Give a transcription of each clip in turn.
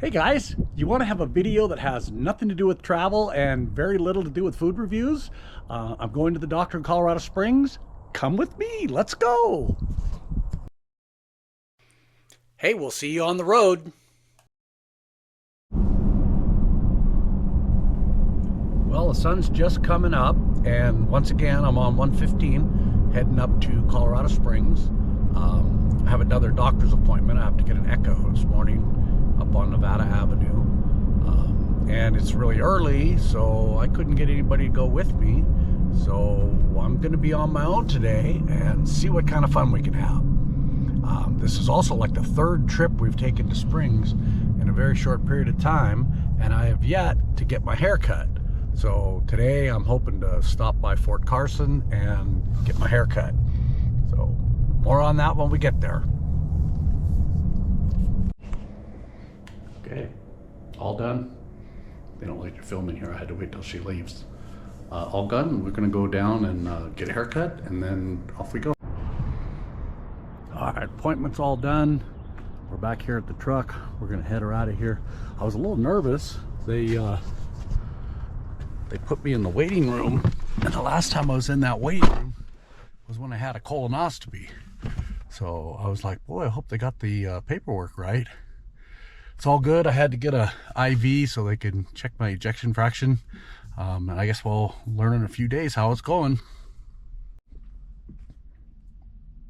Hey guys, you want to have a video that has nothing to do with travel and very little to do with food reviews? I'm going to the doctor in Colorado Springs. Come with me, let's go. Hey, we'll see you on the road. Well, the sun's just coming up, and once again, I'm on 115 heading up to Colorado Springs. I have another doctor's appointment. I have to get an echo this morning up on Nevada Avenue, and it's really early, so I couldn't get anybody to go with me, so I'm gonna be on my own today and see what kind of fun we can have. This is also like the third trip we've taken to Springs in a very short period of time, and I have yet to get my hair cut. So today I'm hoping to stop by Fort Carson and get my hair cut. So more on that when we get there. Okay, all done. They don't let you film in here. I had to wait till she leaves. All done. We're gonna go down and get a haircut, and then off we go. All right, appointment's all done. We're back here at the truck. We're gonna head her out of here. I was a little nervous. They put me in the waiting room, and the last time I was in that waiting room was when I had a colonoscopy. So I was like, boy, I hope they got the paperwork right. It's all good. I had to get a IV so they can check my ejection fraction. And I guess we'll learn in a few days how it's going.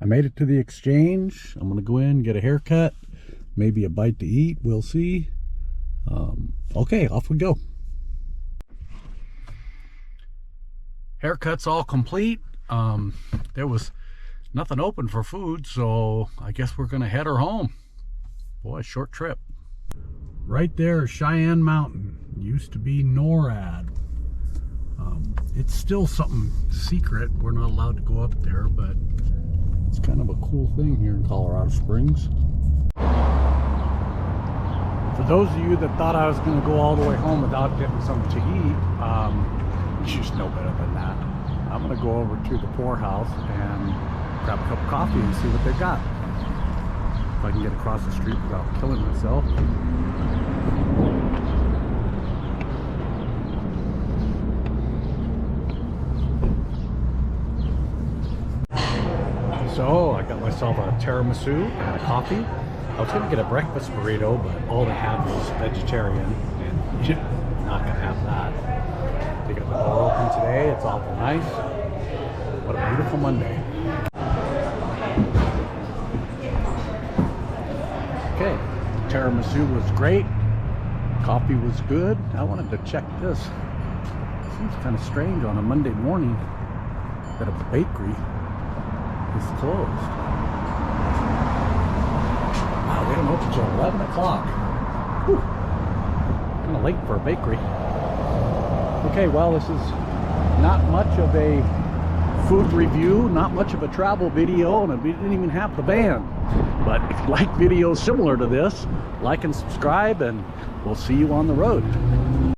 I made it to the exchange. I'm gonna go in, get a haircut, maybe a bite to eat, we'll see. Okay, off we go. Haircut's all complete. There was nothing open for food, so I guess we're gonna head her home. Boy, short trip. Right there is Cheyenne Mountain. Used to be NORAD. It's still something secret. We're not allowed to go up there, but it's kind of a cool thing here in Colorado Springs. For those of you that thought I was going to go all the way home without getting something to eat, you just know better than that. I'm going to go over to the poorhouse and grab a cup of coffee and see what they've got. If I can get across the street without killing myself. So I got myself a tiramisu and a coffee. I was going to get a breakfast burrito, but all they had was vegetarian, and you're not going to have that. They got the door open today. It's awful nice. What a beautiful Monday. Okay, tiramisu was great. Coffee was good. I wanted to check this. It seems kind of strange on a Monday morning that a bakery is closed. Wow, they don't open until 11 o'clock. Whew. Kind of late for a bakery. Okay, well, this is not much of a food review, not much of a travel video, and we didn't even have the band. But if you like videos similar to this, like and subscribe, and we'll see you on the road.